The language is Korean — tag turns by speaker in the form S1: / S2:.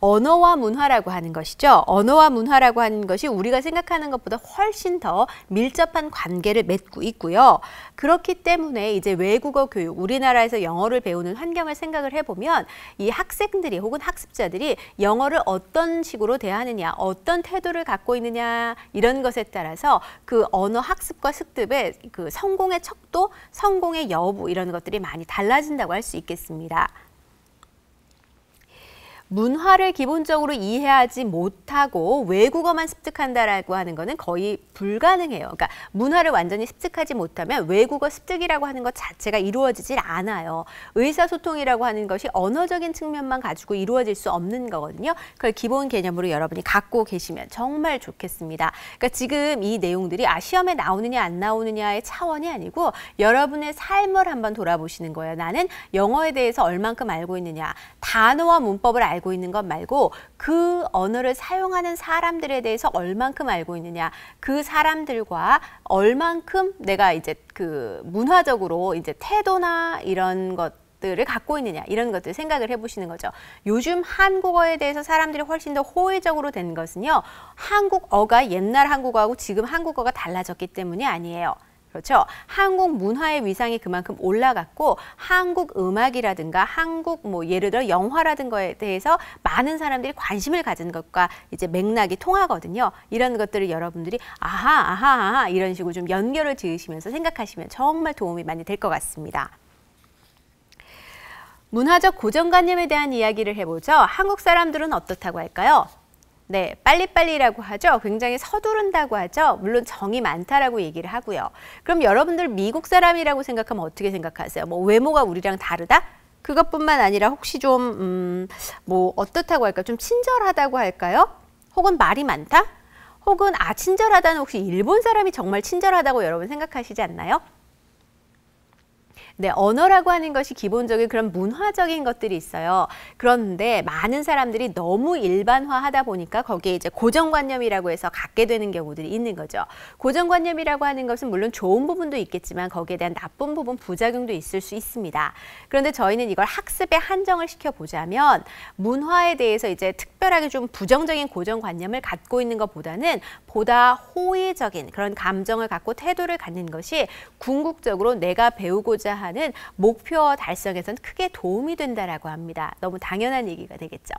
S1: 언어와 문화라고 하는 것이죠. 언어와 문화라고 하는 것이 우리가 생각하는 것보다 훨씬 더 밀접한 관계를 맺고 있고요. 그렇기 때문에 이제 외국어 교육, 우리나라에서 영어를 배우는 환경을 생각을 해보면 이 학생들이 혹은 학습자들이 영어를 어떤 식으로 대하느냐, 어떤 태도를 갖고 있느냐 이런 것에 따라서 그 언어 학습과 습득의 그 성공의 척도, 성공의 여부 이런 것들이 많이 달라진다고 할 수 있겠습니다. 문화를 기본적으로 이해하지 못하고 외국어만 습득한다라고 하는 것은 거의 불가능해요. 그러니까 문화를 완전히 습득하지 못하면 외국어 습득이라고 하는 것 자체가 이루어지질 않아요. 의사소통이라고 하는 것이 언어적인 측면만 가지고 이루어질 수 없는 거거든요. 그걸 기본 개념으로 여러분이 갖고 계시면 정말 좋겠습니다. 그러니까 지금 이 내용들이 시험에 나오느냐 안 나오느냐의 차원이 아니고 여러분의 삶을 한번 돌아보시는 거예요. 나는 영어에 대해서 얼만큼 알고 있느냐, 단어와 문법을 알고 있는 것 말고 그 언어를 사용하는 사람들에 대해서 얼만큼 알고 있느냐, 그 사람들과 얼만큼 내가 이제 그 문화적으로 이제 태도나 이런 것들을 갖고 있느냐 이런 것들 생각을 해보시는 거죠. 요즘 한국어에 대해서 사람들이 훨씬 더 호의적으로 된 것은요, 한국어가 옛날 한국어하고 지금 한국어가 달라졌기 때문이 아니에요. 그렇죠. 한국 문화의 위상이 그만큼 올라갔고 한국 음악이라든가 한국 예를 들어 영화라든가에 대해서 많은 사람들이 관심을 가진 것과 이제 맥락이 통하거든요. 이런 것들을 여러분들이 아하 이런 식으로 좀 연결을 지으시면서 생각하시면 정말 도움이 많이 될 것 같습니다. 문화적 고정관념에 대한 이야기를 해보죠. 한국 사람들은 어떻다고 할까요? 네, 빨리빨리라고 하죠. 굉장히 서두른다고 하죠. 물론 정이 많다라고 얘기를 하고요. 그럼 여러분들 미국 사람이라고 생각하면 어떻게 생각하세요? 외모가 우리랑 다르다? 그것뿐만 아니라 혹시 좀 어떻다고 할까요? 좀 친절하다고 할까요? 혹은 말이 많다? 혹은 친절하다는 혹시 일본 사람이 정말 친절하다고 여러분 생각하시지 않나요? 네, 언어라고 하는 것이 기본적인 그런 문화적인 것들이 있어요. 그런데 많은 사람들이 너무 일반화하다 보니까 거기에 이제 고정관념이라고 해서 갖게 되는 경우들이 있는 거죠. 고정관념이라고 하는 것은 물론 좋은 부분도 있겠지만 거기에 대한 나쁜 부분, 부작용도 있을 수 있습니다. 그런데 저희는 이걸 학습에 한정을 시켜보자면 문화에 대해서 이제 특별하게 좀 부정적인 고정관념을 갖고 있는 것보다는 보다 호의적인 그런 감정을 갖고 태도를 갖는 것이 궁극적으로 내가 배우고자 하는 목표 달성에선 크게 도움이 된다라고 합니다. 너무 당연한 얘기가 되겠죠.